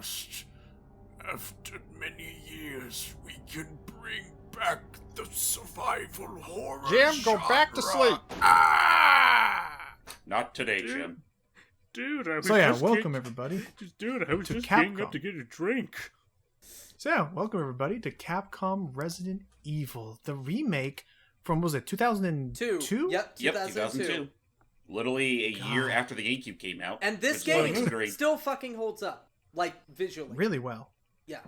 last. After many years, we can bring back the survival horror Jim, go genre. back to sleep. Not today, Jim. Dude, I was welcome everybody. Dude, I was to just Capcom. getting up to get a drink. So yeah, welcome everybody to Capcom Resident Evil, the remake from, was it 2002? Yep, 2002. Literally a year after the GameCube came out. And this game still fucking holds up, like, visually. Really well. Yeah.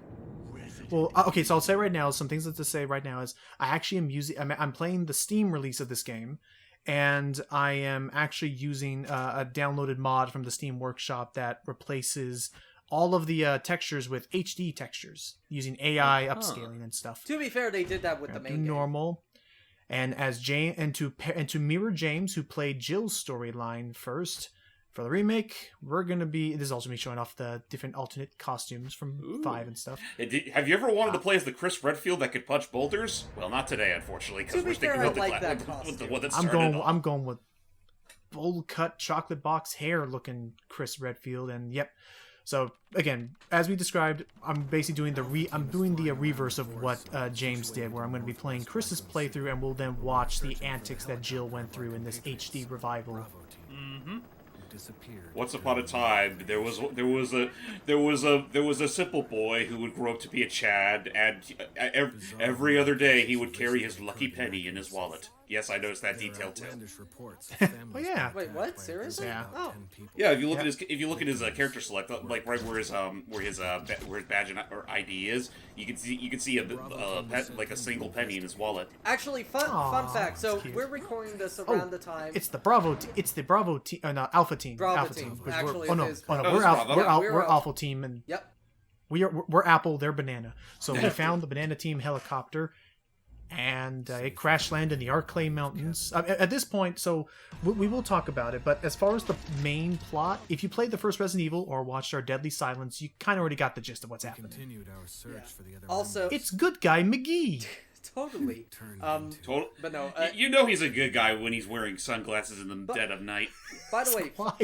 Well, okay, so I'll say right now, some things to say right now is I actually am using, I'm playing the Steam release of this game, and I am actually using a downloaded mod from the Steam Workshop that replaces all of the textures with HD textures using AI upscaling and stuff. To be fair, they did that with the main game. Normal. And as James, and to mirror James, who played Jill's storyline first for the remake, we're gonna be. This is also me showing off the different alternate costumes from 5 and stuff. Have you ever wanted to play as the Chris Redfield that could punch boulders? Well, not today, unfortunately, because we're sticking with the one that's I'm going with bowl cut chocolate box hair looking Chris Redfield, and yep. So again, as we described, I'm basically doing the reverse of what James did, where I'm going to be playing Chris's playthrough, and we'll then watch the antics that Jill went through in this HD revival. Mm-hmm. Once upon a time, there was a simple boy who would grow up to be a Chad, and every other day he would carry his lucky penny in his wallet. Yes, I noticed that detail too. Oh yeah. Wait, what? Seriously? Yeah. Oh. Yeah, if you look at his character select, like right where his badge or ID is, you can see a single penny in his wallet. Actually, fun fact. So we're recording this around the time. It's the Bravo team, no, Alpha team. Bravo team. Actually, we're Alpha team, and yep. We're Apple, they're Banana. So we found the Banana team helicopter, and it crash landed in the Arclay Mountains. At this point, so we will talk about it, but as far as the main plot, if you played the first Resident Evil or watched our Deadly Silence, you kind of already got the gist of what's happening. Also, it's good guy McGee. Totally. But no. You know he's a good guy when he's wearing sunglasses in the dead of night. By the way, why?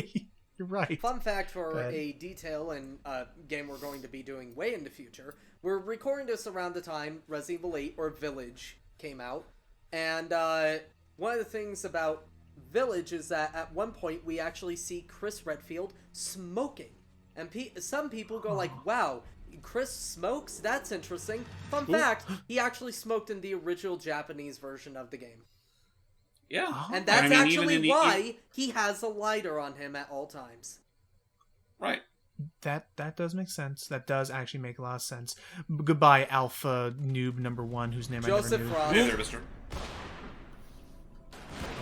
You're right. Fun fact for a detail and a game we're going to be doing way in the future. We're recording this around the time Resident Evil 8 or Village came out. And one of the things about Village is that at one point we actually see Chris Redfield smoking. And some people go like, wow, Chris smokes? That's interesting. Fun fact, he actually smoked in the original Japanese version of the game. Yeah. And that's actually why he has a lighter on him at all times. Right. That does make sense. That does actually make a lot of sense. Goodbye, Alpha Noob number 1, whose name Joseph I never knew. Frost. Hey there, mister.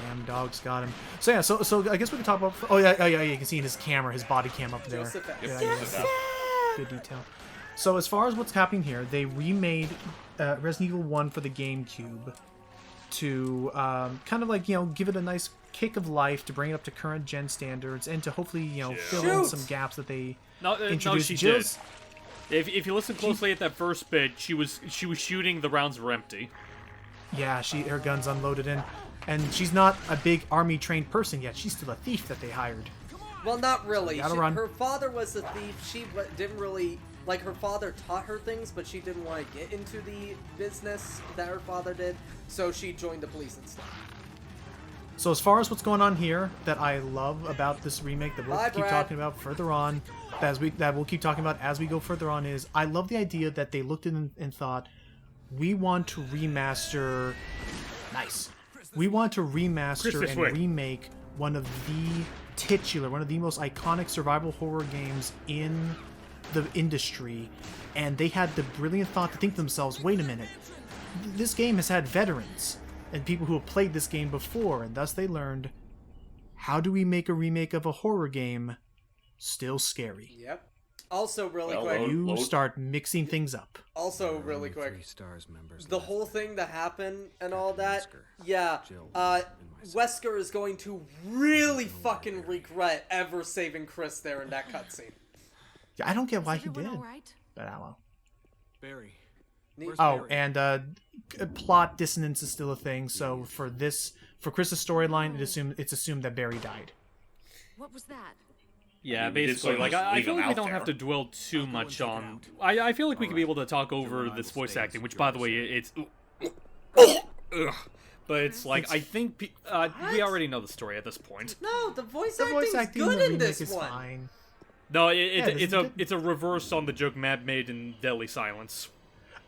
Damn, dogs got him. So yeah, so I guess we can talk about... Oh yeah, you can see in his camera, his body cam up there. Joseph F. Yeah. Good detail. So as far as what's happening here, they remade Resident Evil 1 for the GameCube to kind of like, give it a nice kick of life, to bring it up to current gen standards, and to hopefully, fill in some gaps that they introduced. No, she did. If you listen closely at that first bit, she was shooting, the rounds were empty. Yeah, her gun's unloaded and she's not a big army trained person yet. She's still a thief that they hired. Well, not really. Run. Her father was a thief. She didn't really... Like, her father taught her things, but she didn't want to get into the business that her father did, so she joined the police instead. So as far as what's going on here that I love about this remake that we'll keep talking about further on, that we'll keep talking about as we go further on, is I love the idea that they looked in and thought, we want to remaster... Nice. We want to remaster and remake one of the most iconic survival horror games in the industry, and they had the brilliant thought to think to themselves, wait a minute, this game has had veterans and people who have played this game before, and thus they learned, how do we make a remake of a horror game still scary? Yep. Also, really quick, start mixing things up. Also, really quick, the whole thing that happened and all that, Wesker is going to really fucking regret ever saving Chris there in that cutscene. Yeah, I don't get why he did. Right? But I don't know. Barry. And plot dissonance is still a thing. So for Chris's storyline, it's assumed that Barry died. What was that? Yeah, we did basically, sort of like, just I leave feel him like we out don't there. have to dwell too much on... I feel like we could be able to talk over this voice acting, which, by the way, it's... Ugh. But it's like, I think... we already know the story at this point. No, the voice The acting's voice acting in good the in remake this is one. fine. No, this it's a reverse on the joke Matt made in Deadly Silence.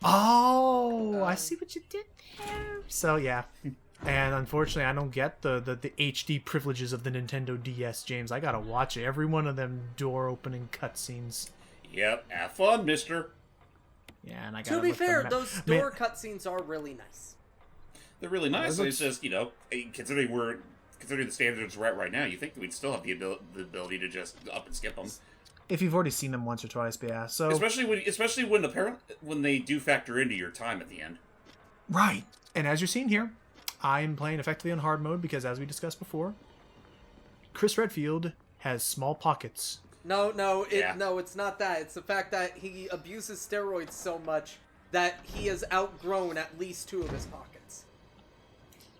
Oh, I see what you did there. So yeah, and unfortunately, I don't get the HD privileges of the Nintendo DS, James. I gotta watch every one of them door opening cutscenes. Yep, have fun, mister. Yeah, and I gotta. To be let them fair, ma- those Man, door cutscenes are really nice. They're really nice. It It's just, considering the standards we're at right now, you think that we'd still have the ability to just up and skip them. if you've already seen them once or twice, but yeah. So Especially when they do factor into your time at the end. right, and as you're seeing here, I'm playing effectively on hard mode because, as we discussed before, Chris Redfield has small pockets. No, Yeah. it's not that. It's the fact that he abuses steroids so much that he has outgrown at least 2 of his pockets.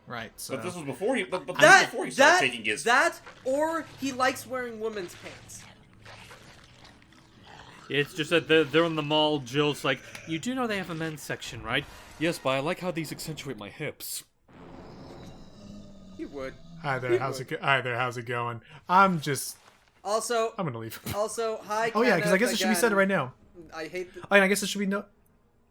Right. So But this was before he. But this was That before he started taking his. or he likes wearing women's pants. It's just that they're in the mall, Jill's like, you do know they have a men's section, right? Yes, but I like how these accentuate my hips. He would. Hi there. He How's would. it? Hi there. How's it going? I'm gonna leave. Also, hi. Oh yeah, because I guess Kenneth, it should be said again. right now. I hate. Oh, and I guess it should be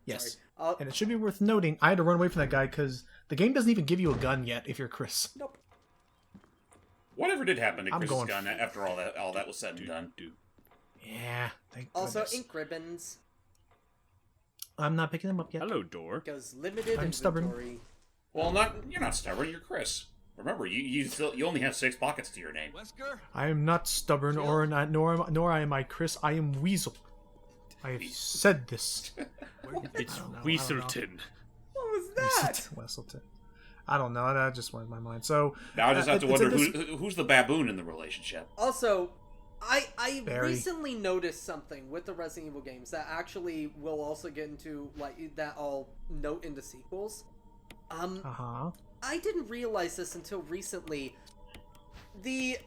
Yes. Sorry. And it should be worth noting, I had to run away from that guy because the game doesn't even give you a gun yet if you're Chris. Nope. Whatever did happen to I'm Chris's going- gun after all that was said and done? Yeah. Thank Also, goodness. ink ribbons I'm not picking them up yet. Hello, door. goes limited I'm stubborn. inventory. Well, you're not stubborn. You're Chris. Remember, you only have 6 pockets to your name. I am not stubborn, nor am I Chris. I am Weasel. I have said this. It's don't know. Weaselton. What was that? Wesselton. I don't know. That just went in my mind. So Now I just have to it's wonder a- who's the baboon in the relationship. Also, I Barry. recently noticed something with the Resident Evil games that actually will also get into that I'll note in the sequels. Uh-huh. I didn't realize this until recently. The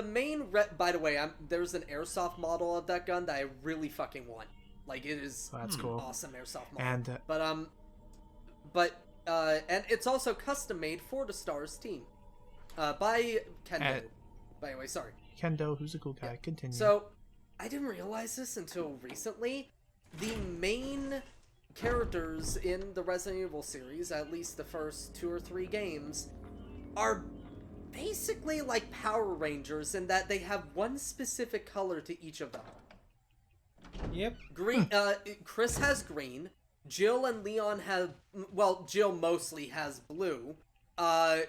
main by the way, there's an airsoft model of that gun that I really fucking want. Like, it is That's cool. awesome airsoft model. And And it's also custom made for the Stars team, by Kendo. By the way, sorry. Kendo, who's a cool guy. Continue. So, I didn't realize this until recently. The main characters in the Resident Evil series, at least the first 2 or 3 games, are basically like Power Rangers in that they have one specific color to each of them. Yep. Green. Chris has green. Jill and Leon have. Well, Jill mostly has blue.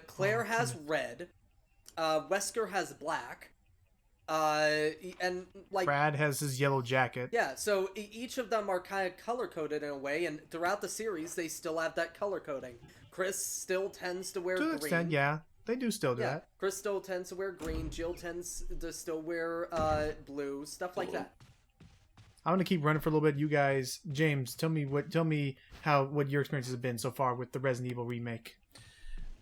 Claire has red. Wesker has black. And like. Brad has his yellow jacket. Yeah, so each of them are kind of color coded in a way, and throughout the series, they still have that color coding. Chris still tends to wear To an green. extent, yeah. They do still do Yeah, that. Chris still tends to wear green. Jill tends to still wear blue, stuff like that. I'm gonna keep running for a little bit. You guys, James, tell me what your experiences have been so far with the Resident Evil remake.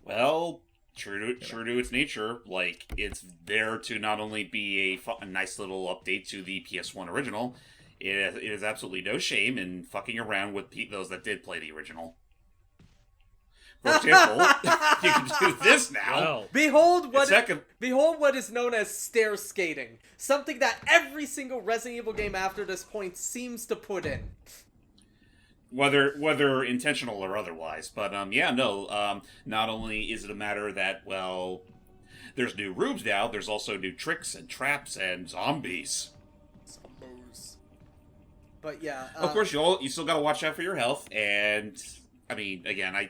Well, true to its nature, like, it's there to not only be a nice little update to the PS1 original, it is absolutely no shame in fucking around with those that did play the original. For example, you can do this now. Well, Behold Second, behold what is known as stair skating. Something that every single Resident Evil game after this point seems to put in. whether intentional or otherwise, but not only is it a matter that, well, there's new rooms now, there's also new tricks and traps and zombies. But yeah, Of course, you still gotta watch out for your health, and I mean, again,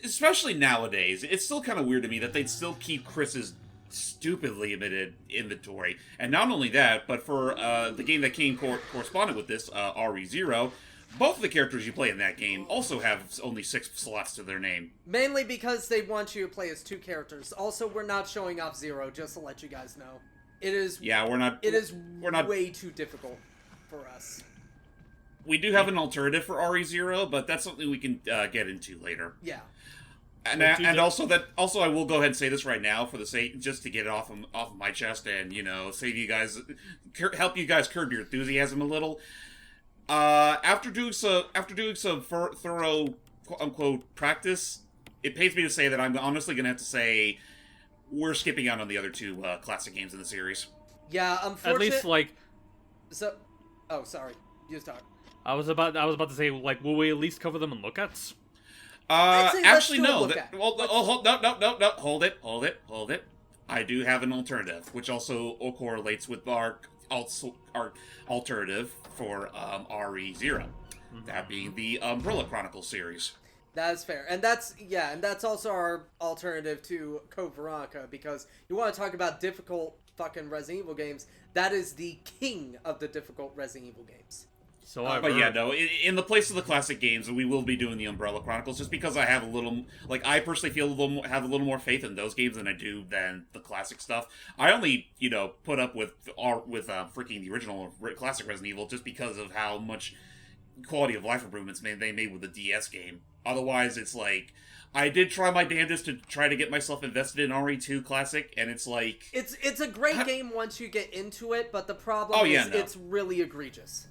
especially nowadays, it's still kind of weird to me that they'd still keep Chris's stupidly limited inventory. And not only that, but for the game that corresponded with this, RE0, both of the characters you play in that game also have only 6 slots to their name. mainly because they want you to play as 2 characters. Also, we're not showing off Zero, just to let you guys know. It is. Yeah, we're not. We're not way too difficult for us. We do have an alternative for RE0, but that's something we can get into later. Yeah. Also I will go ahead and say this right now for the sake, just to get it off of my chest and save you guys, help you guys curb your enthusiasm a little. After doing some thorough quote unquote practice, it pains me to say that I'm honestly gonna have to say we're skipping out on the other two classic games in the series. Yeah, unfortunately. At least like. So, oh, sorry. You talk. I was about to say, like, will we at least cover them in lookouts? Actually, no. No. Hold it. I do have an alternative, which also correlates with our alternative for RE0. That being the Umbrella Chronicles series. That is fair. And that's also our alternative to Code Veronica, because you want to talk about difficult fucking Resident Evil games, that is the king of the difficult Resident Evil games. So but yeah, no, in the place of the classic games, we will be doing the Umbrella Chronicles, just because I have a little, like, I personally feel have a little more faith in those games than I do than the classic stuff. I only, put up with freaking the original classic Resident Evil just because of how much quality of life improvements they made with the DS game. Otherwise, it's like, I did try my damnedest to try to get myself invested in RE2 Classic, and it's like... It's a great game once you get into it, but the problem is it's really egregious.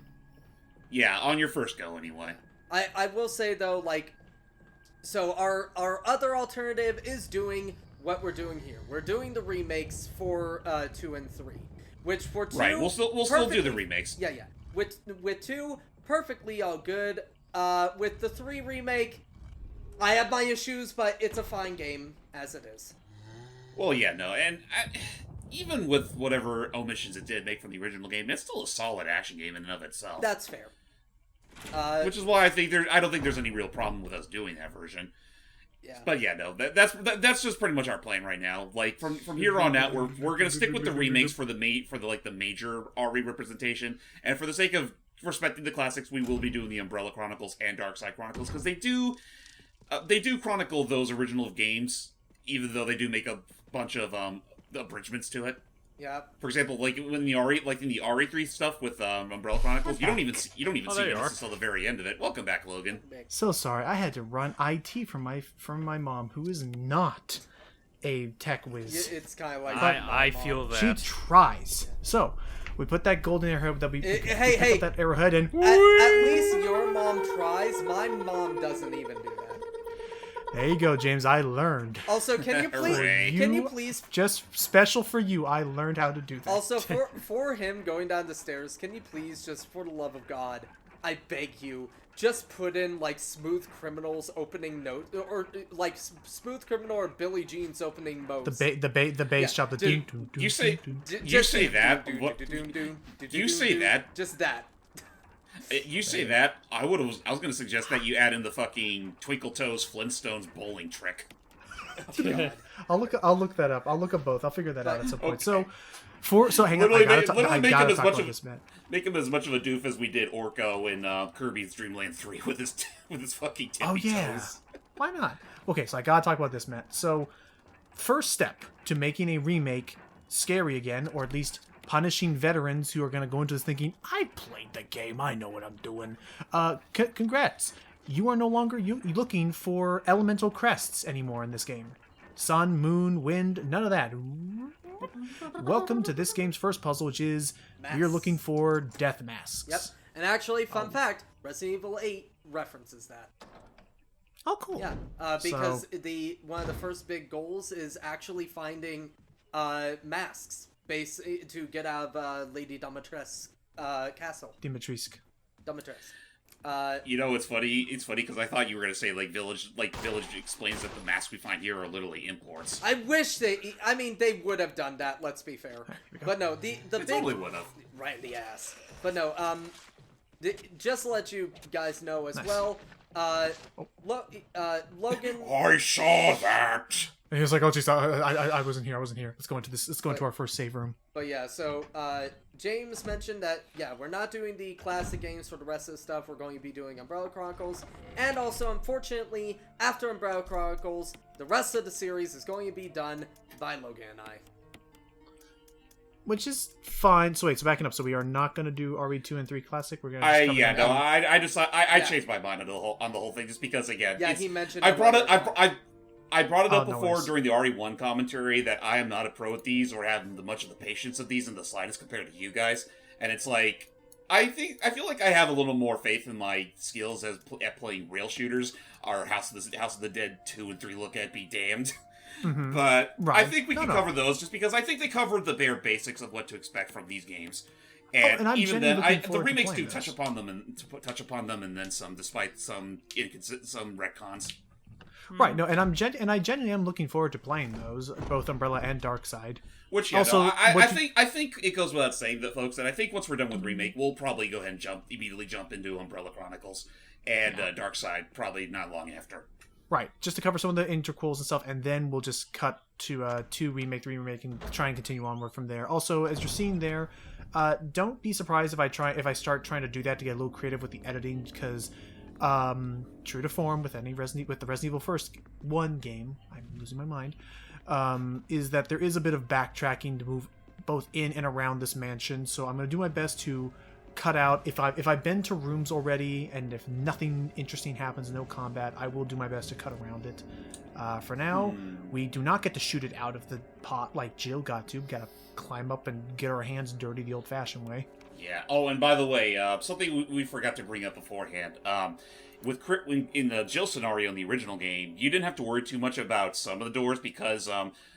Yeah, on your first go, anyway. I will say, though, like... So, our other alternative is doing what we're doing here. We're doing the remakes for 2 and 3. Which, for 2... Right, we'll still do the remakes. Yeah. With 2, perfectly all good. With the 3 remake... I have my issues, but it's a fine game, as it is. Well, yeah, no, and even with whatever omissions it did make from the original game, it's still a solid action game in and of itself. That's fair. Which is why I don't think there's any real problem with us doing that version. Yeah. But yeah, no, that's just pretty much our plan right now. Like from here on out, we're gonna stick with the remakes for the major RE representation, and for the sake of respecting the classics, we will be doing the Umbrella Chronicles and Darkside Chronicles, because they do chronicle those original games, even though they do make a bunch of abridgments to it. Yeah. For example, like when the in the RE3 stuff with Umbrella Chronicles, you don't even see Nemesis until the very end of it. Welcome back, Logan. So sorry, I had to run IT from my mom, who is not a tech whiz. It's kind of like I feel that she tries. So we put that golden arrowhead that we put that arrowhead in. At least your mom tries. My mom doesn't even do that. There you go, James. I learned. Also, can you please just special for you, I learned how to do that. Also, for him going down the stairs, can you please, just for the love of God, I beg you, just put in like Smooth Criminal's opening note, or like Smooth Criminal or Billie Jean's opening modes. The bass shop. You say that? You say that? Just that. You say that, I was going to suggest that you add in the fucking Twinkle Toes Flintstones bowling trick. I'll look that up. I'll look up both. I'll figure that out at some point. Okay. So hang on. I gotta talk about this, Matt. Make him as much of a doof as we did Orko in Kirby's Dream Land 3 with his fucking tippy toes. Why not? Okay, so I gotta talk about this, Matt. So, first step to making a remake scary again, or at least punishing veterans who are going to go into this thinking, I played the game, I know what I'm doing. Congrats. You are no longer looking for elemental crests anymore in this game. Sun, moon, wind, none of that. Welcome to this game's first puzzle, which is you're looking for death masks. Yep. And actually, fun fact, Resident Evil 8 references that. Oh, cool. Yeah, because one of the first big goals is actually finding masks to get out of Lady Dimitrescu's castle. Dimitrescu. It's funny. It's funny because I thought you were gonna say Village explains that the masks we find here are literally imports. I wish they would have done that. Let's be fair. But no, the big totally would have. Right in the ass. But no, just to let you guys know as well. Logan. I saw that. And he was like, "Oh, geez, I wasn't here. Let's go into our first save room." But yeah, so James mentioned that we're not doing the classic games for the rest of the stuff. We're going to be doing Umbrella Chronicles, and also, unfortunately, after Umbrella Chronicles, the rest of the series is going to be done by Logan and I. Which is fine. So wait, backing up. So we are not going to do RE2 and 3 classic. We're going to. I changed my mind on the whole thing just because again. Yeah, he mentioned. I brought it up no before worries. during the RE1 commentary that I am not a pro at these or have much of the patience of these in the slightest compared to you guys. And it's like, I feel like I have a little more faith in my skills at playing rail shooters, or House of the Dead 2 and 3 look at be damned. Mhm. But Right. I think we can cover those just because I think they covered the bare basics of what to expect from these games. And, and I'm even genuinely then, looking the forward to remakes playing do touch upon them and then some, despite some retcons. Right. No, and I genuinely am looking forward to playing those, both Umbrella and Darkside. Which, yeah, Also, no, I think it goes without saying that, folks, that I think once we're done with Remake, we'll probably go ahead and immediately jump into Umbrella Chronicles and Darkside, probably not long after. Right, just to cover some of the interquels and stuff, and then we'll just cut to 2 Remake, 3 Remake, and try and continue onward from there. Also, as you're seeing there, don't be surprised if I start trying to do that to get a little creative with the editing, because true to form with the Resident Evil First 1 game, I'm losing my mind, is that there is a bit of backtracking to move both in and around this mansion. So I'm going to do my best to cut out, if I've been to rooms already and if nothing interesting happens, no combat, I will do my best to cut around it. For now, we do not get to shoot it out of the pot like Jill got to. Gotta climb up and get our hands dirty the old-fashioned way. Yeah. Oh, and by the way, something we forgot to bring up beforehand. In the Jill scenario in the original game, you didn't have to worry too much about some of the doors because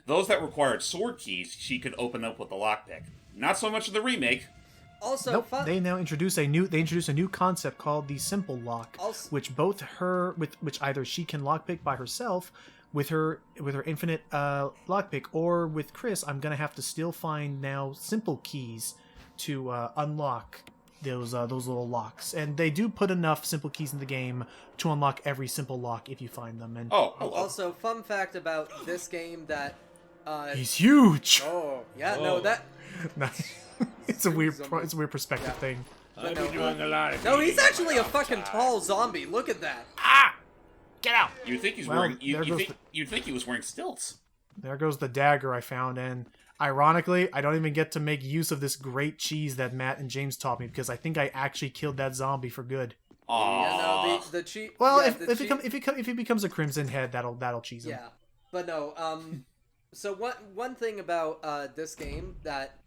those that required sword keys, she could open up with the lockpick. Not so much in the remake. Also, Nope, they now introduce a new concept called the simple lock, which either she can lockpick by herself with her infinite lockpick, or with Chris, I'm gonna have to still find now simple keys to unlock those little locks. And they do put enough simple keys in the game to unlock every simple lock if you find them. And also, fun fact about this game that he's huge. Oh yeah, no that. It's a weird perspective thing. I've been doing a lot of No, he's actually a fucking tall zombie. Look at that. Get out! You'd think he's wearing. You'd think he was wearing stilts. There goes the dagger I found, and ironically, I don't even get to make use of this great cheese that Matt and James taught me, because I think I actually killed that zombie for good. Aww. Yeah, no, the cheat. Well, yeah, if he becomes a Crimson Head, that'll cheese him. Yeah, but no. So one thing about this game that,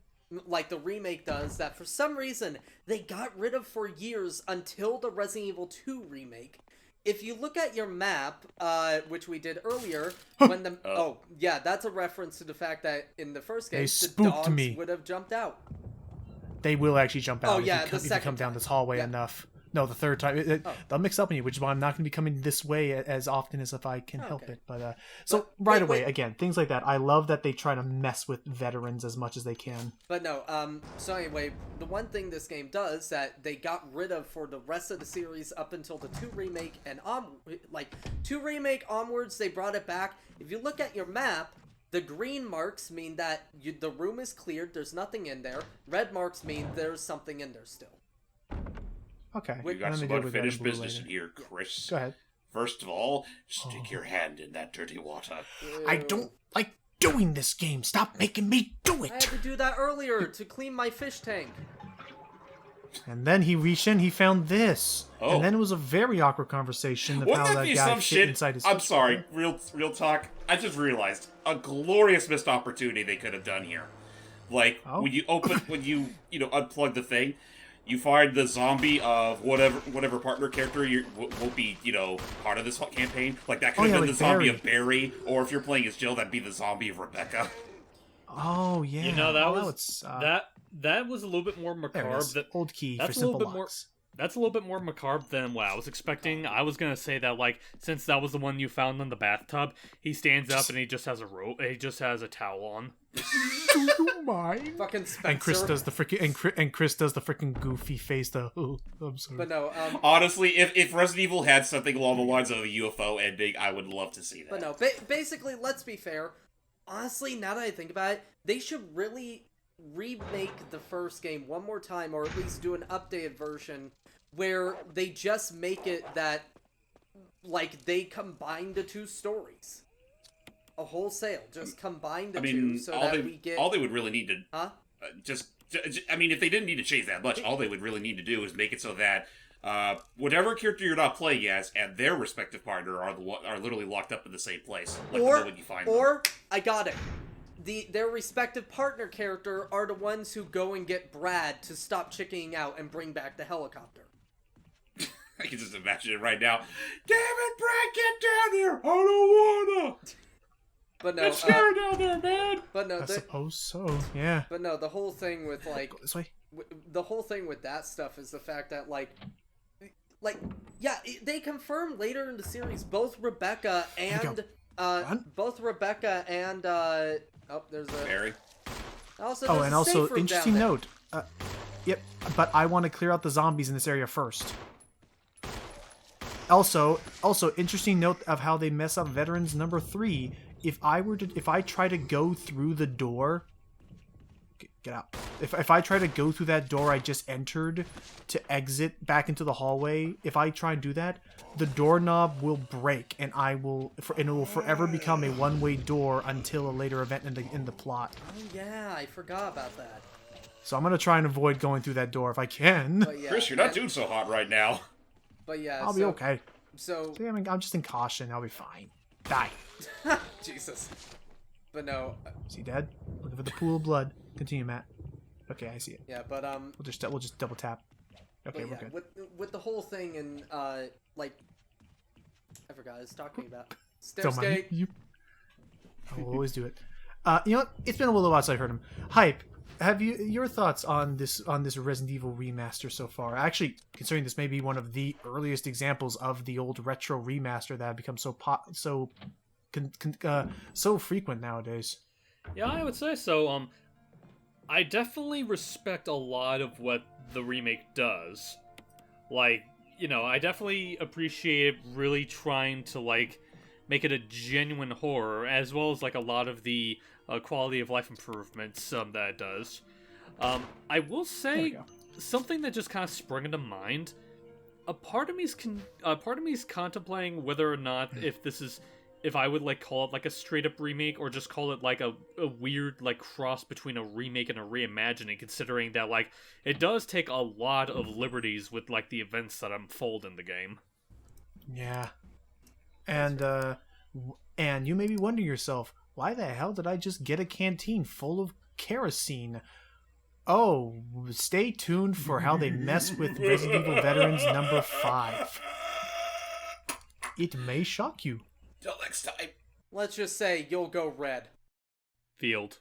like, the remake does, that for some reason they got rid of for years until the Resident Evil 2 remake. If you look at your map, which we did earlier, when the that's a reference to the fact that in the first game the dogs would have jumped out. They will actually jump out if you come down this hallway enough. No, the third time. They'll mix up on you, which is why I'm not going to be coming this way as often as if I can help it. But right away, again, things like that. I love that they try to mess with veterans as much as they can. But no, so anyway, the one thing this game does that they got rid of for the rest of the series up until the 2 remake and 2 remake onwards, they brought it back. If you look at your map, the green marks mean that the room is cleared, there's nothing in there. Red marks mean there's something in there still. Okay. We got some unfinished business in here, Chris. Go ahead. First of all, stick your hand in that dirty water. I don't like doing this game. Stop making me do it. I had to do that earlier to clean my fish tank. And then he reached in, he found this. And then it was a very awkward conversation of how that guy fit inside his... I'm sorry, real talk. I just realized a glorious missed opportunity they could have done here. Like, when you unplug the thing, you find the zombie of whatever partner character will be, part of this campaign. Like, that could have been the zombie of Barry, or if you're playing as Jill, that'd be the zombie of Rebecca. Oh, yeah. That was a little bit more macabre. Old key for simple locks. That's a little bit more macabre than what I was expecting. I was gonna say that, like, since that was the one you found in the bathtub, he stands up and he just has a rope. He just has a towel on. Do you mind? Fucking Spencer. And Chris does the freaking goofy face. I'm sorry. But no, honestly, if Resident Evil had something along the lines of a UFO ending, I would love to see that. But no, basically, let's be fair. Honestly, now that I think about it, they should really remake the first game one more time, or at least do an updated version where they just make it that, like, they combine the 2 stories. A wholesale, just combine the 2 so that we get... All they would really need to... Huh? If they didn't need to change that much, all they would really need to do is make it so that whatever character you're not playing as and their respective partner are literally locked up in the same place. Like the moment you find them. I got it. Their respective partner character are the ones who go and get Brad to stop chickening out and bring back the helicopter. I can just imagine it right now. Damn it, Brad, get down here! I don't wanna! But no, It's scary down there, man! But no, I suppose so, yeah. But no, the whole thing with, like... Go this way. The whole thing with that stuff is the fact that, yeah, they confirm later in the series both Rebecca and... oh, there's a... Barry? Also, Oh, there's and a also, safe room interesting down there. note. Yep, but I want to clear out the zombies in this area first. Also, interesting note of how they mess up Veterans number 3. If I try to go through the door, get out. If I try to go through that door I just entered to exit back into the hallway, if I try and do that, the doorknob will break, and it will forever become a one-way door until a later event in the plot. Oh yeah, I forgot about that. So I'm gonna try and avoid going through that door if I can. But yeah, Chris, you're not doing so hot right now. But yeah, I'll be okay. So See, I'm just in caution. I'll be fine. Die. Jesus. But no. Is he dead? Looking for the pool of blood. Continue, Matt. Okay, I see it. Yeah, but We'll just double tap. Okay, we're good. With the whole thing and like, I forgot what I was talking about. Don't mind Stairscape. you. I will always do it. You know what? It's been a little while since I heard him. Hype. Have your thoughts on this Resident Evil remaster so far? Actually, considering this may be one of the earliest examples of the old retro remaster that have become so frequent nowadays. Yeah, I would say so. I definitely respect a lot of what the remake does. Like, you know, I definitely appreciate really trying to, like, make it a genuine horror, as well as, like, a lot of the quality of life improvements that it does. I will say something that just kind of sprung into mind. A part of me's contemplating whether or not if I would like call it like a straight up remake or just call it like a weird like cross between a remake and a reimagining, considering that like it does take a lot of liberties with like the events that unfold in the game. Yeah. And you may be wondering yourself, why the hell did I just get a canteen full of kerosene? Oh, stay tuned for how they mess with Resident Evil Veterans number 5. It may shock you. Till next time. Let's just say you'll go red. Field.